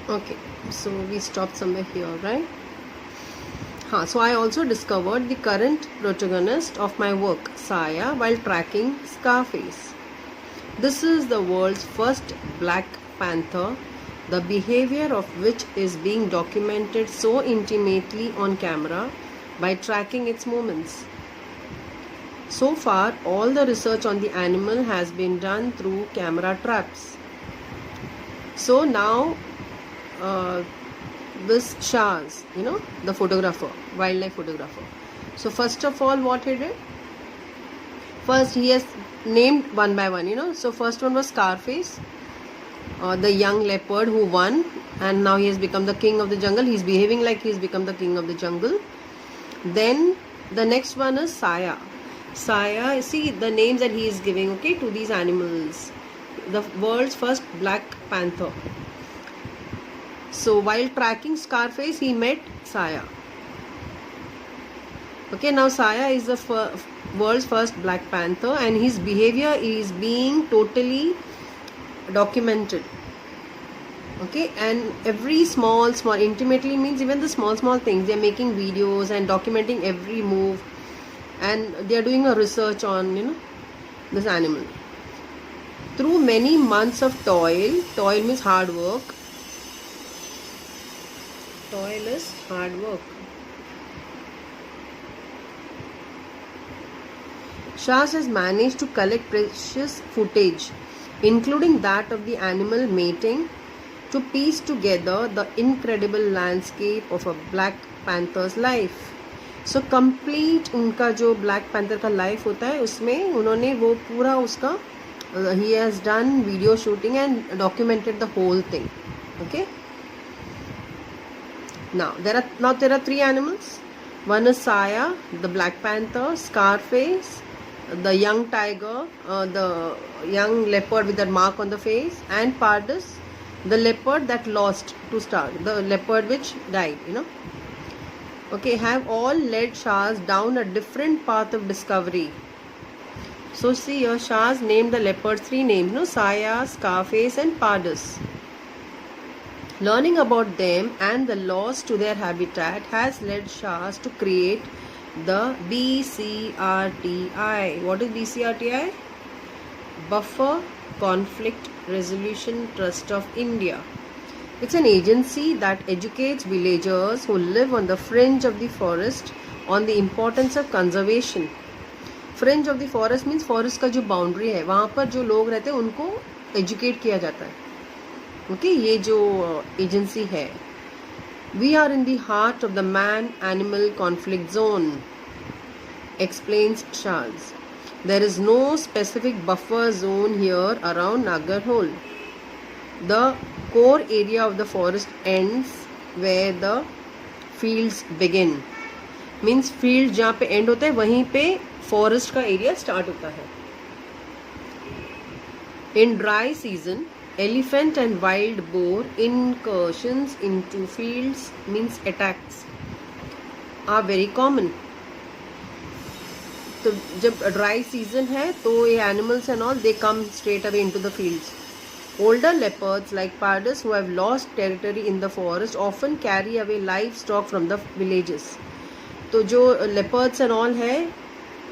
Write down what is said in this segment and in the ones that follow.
Okay, so we stopped somewhere here, right? So I also discovered the current protagonist of my work, Saya, while tracking Scarface. This is the world's first Black Panther, the behavior of which is being documented so intimately on camera by tracking its movements. So far, all the research on the animal has been done through camera traps. So now, this Shaz, the photographer, wildlife photographer. So first of all, what he did? First, he has named one by one. So first one was Scarface, the young leopard who won, and now he has become the king of the jungle. He's behaving like he's become the king of the jungle. Then the next one is Saya. Saya, see the names that he is giving, okay, to these animals. The world's first Black Panther. So while tracking Scarface, he met Saya. Okay, now Saya is the world's first Black Panther, and his behavior is being totally documented. Okay, and every small intimately means even the small things. They are making videos and documenting every move, and they are doing a research on this animal. Through many months of toil means hard work. Toil is hard work. Shaz has managed to collect precious footage, including that of the animal mating, to piece together the incredible landscape of a Black Panther's life. So complete उनका जो Black Panther का life होता है उसमें उन्होंने वो पूरा उसका he has done video shooting and documented the whole thing. Okay. Now there are three animals. One is Saya, the Black Panther, Scarface, the young tiger, the young leopard with that mark on the face, and Pardus, the leopard that lost to Stark, the leopard which died. Okay, have all led Shaz down a different path of discovery. So see here, Shaz named the leopards three names, Saya, Scarface, and Pardus. Learning about them and the loss to their habitat has led Shaz to create the BCRTI. What is BCRTI? Buffer Conflict Resolution Trust of India. It's an agency that educates villagers who live on the fringe of the forest on the importance of conservation. Fringe of the forest means forest का जो boundary है वहाँ पर जो लोग रहते हैं उनको educate किया जाता है. Okay, ये जो agency है. We are in the heart of the man-animal conflict zone, explains Shaz. There is no specific buffer zone here around Nagarhole. The core area of the forest ends where the fields begin. Means field जहाँ पे end होता है वहीं पे forest का area start होता है. In dry season, elephant and wild boar incursions into fields means attacks are very common. तो जब ड्राई सीजन है तो ये animals and all they come straight away into the fields. Older leopards like Pardus who have lost territory in the forest often carry away livestock from the villages. तो जो leopards and all है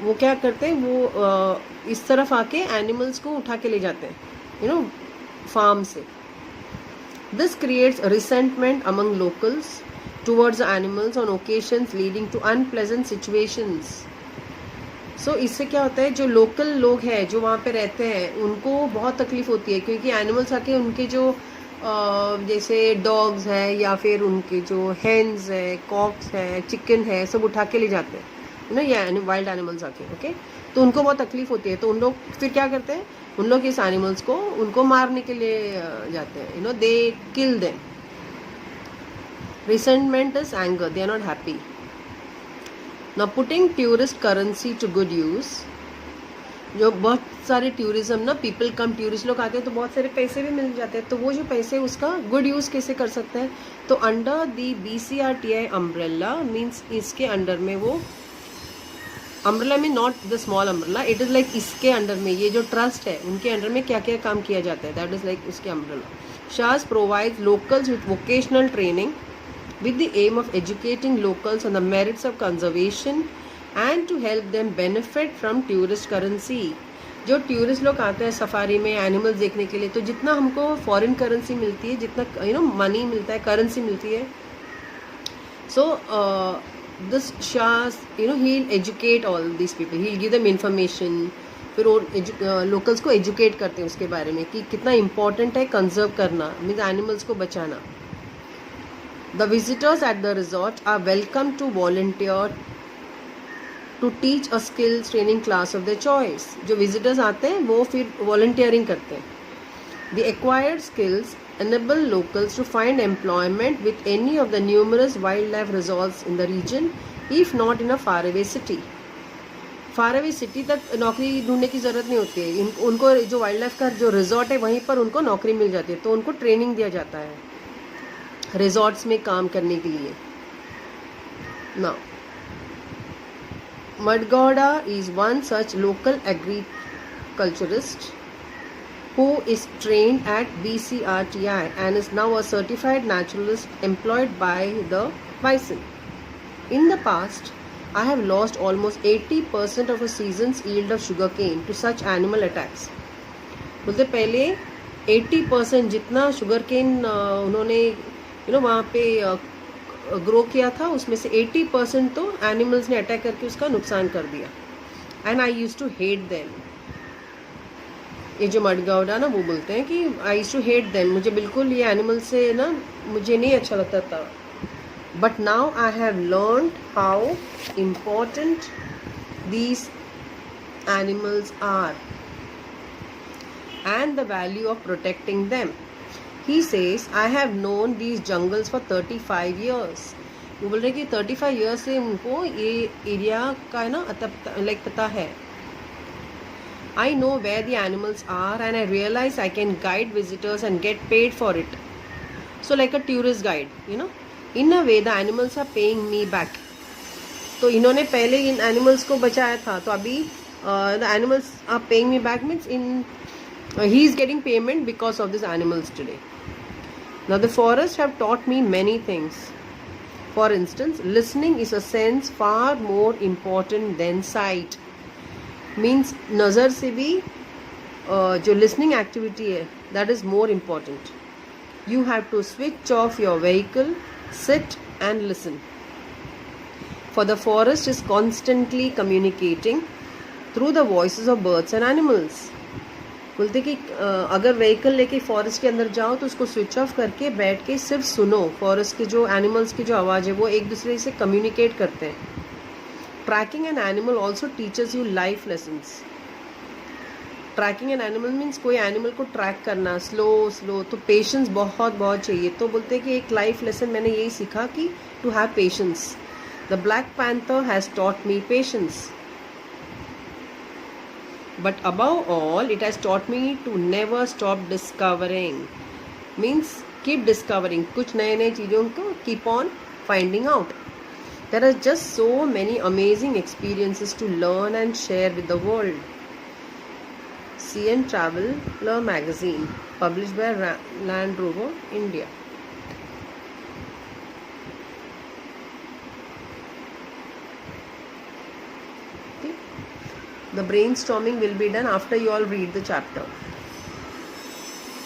वो क्या करते हैं, वो इस तरफ आके एनिमल्स को उठा के ले जाते हैं फार्म से. This creates resentment among locals towards the animals on occasions leading to unpleasant situations. So इससे क्या होता है, जो लोकल लोग हैं जो वहाँ पे रहते हैं उनको बहुत तकलीफ होती है क्योंकि एनिमल्स आके उनके जो जैसे डॉग्स है या फिर उनके जो हेन्स है, कॉक्स है, चिकन है, सब उठा के ले जाते हैं ये वाइल्ड एनिमल्स आके. ओके, तो उनको बहुत तकलीफ होती है. तो उन लोग फिर क्या करते हैं, उन लोग इस एनिमल्स को उनको मारने के लिए जाते हैं. They kill them. Resentment is anger, they are not happy. Now putting tourist currency to good use, जो बहुत सारे टूरिज्म पीपल कम टूरिस्ट लोग आते हैं तो बहुत सारे पैसे भी मिल जाते हैं. तो वो जो पैसे उसका गुड यूज़ कैसे कर सकते हैं, तो under the BCRTI umbrella means इसके अंडर में वो अम्ब्रेला में not the small umbrella, it is like इसके अंडर में ये जो ट्रस्ट है उनके अंडर में क्या क्या काम किया जाता है, दैट इज़ लाइक उसके अम्ब्रेला। शास provides locals with vocational training with the aim of educating locals on the merits of conservation and to help them benefit from tourist currency। जो टूरिस्ट लोग आते हैं सफारी में एनिमल्स देखने के लिए, तो जितना हमको फॉरेन करेंसी मिलती है, जितना मनी मिलता है, करेंसी मिलती है, सो दिस शास he'll educate all these people, he'll give them information। फिर वो लोकल्स को एजुकेट करते हैं उसके बारे में कि कितना इम्पोर्टेंट है कंजर्व करना, मीन्स एनिमल्स को बचाना। The visitors at the resort are welcome to volunteer to teach a skills training class of their choice। जो visitors आते हैं वो फिर volunteering करते हैं। The acquired skills enable locals to find employment with any of the numerous wildlife resorts in the region, if not in a faraway city। faraway city तक नौकरी ढूंढने की ज़रूरत नहीं होती है, उनको जो वाइल्ड लाइफ का जो रिजॉर्ट है वहीं पर उनको नौकरी मिल जाती है, तो उनको ट्रेनिंग दिया जाता है रिजॉर्ट्स में काम करने के लिए। Now Madgowda is one such local agriculturist who is trained at BCRTI and is now a certified naturalist employed by the bison। In the past, I have lost almost 80% of a season's yield of sugarcane to such animal attacks। बोलते पहले 80% जितना शुगर-केन उन्होंने वहाँ पे grow किया था, उसमें से 80% तो एनिमल्स ने अटैक करके उसका नुकसान कर दिया। And I use to hate them. ये जो मडगौड़ा ना वो बोलते हैं कि I use to hate them, मुझे बिल्कुल ये एनिमल से ना मुझे नहीं अच्छा लगता था। But now I have learned how important these animals are and the value of protecting them। He says, I have known these jungles for 35 years। वो बोल रहे कि 35 years से उनको ये एरिया का ना लाइक पता है। I know where the animals are and I realize I can guide visitors and get paid for it। So like a tourist guide, in a way the animals are paying me back। तो इन्होंने पहले इन animals को बचाया था, तो अभी the animals are paying me back means he is getting payment because of these animals today। Now the forests have taught me many things। For instance, listening is a sense far more important than sight। Means नज़र से भी जो listening activity है that is more important। You have to switch off your vehicle, sit and listen। For the forest is constantly communicating through the voices of birds and animals। बोलते कि अगर vehicle लेके forest के अंदर जाओ तो उसको स्विच ऑफ करके बैठ के सिर्फ सुनो, फॉरेस्ट के जो एनिमल्स की जो आवाज़ है वो एक दूसरे से कम्युनिकेट करते हैं। Tracking an animal also teaches you life lessons. Tracking an animal means कोई एनिमल को ट्रैक करना स्लो, तो पेशेंस बहुत चाहिए। तो बोलते हैं कि एक लाइफ लेसन मैंने यही सीखा कि to have patience. The black panther has taught me patience. But above all, it has taught me to never stop discovering। Means keep discovering, कुछ नए चीज़ों को keep on finding out। There are just so many amazing experiences to learn and share with the world। CN Traveler magazine, published by Land Rover India। The brainstorming will be done after you all read the chapter।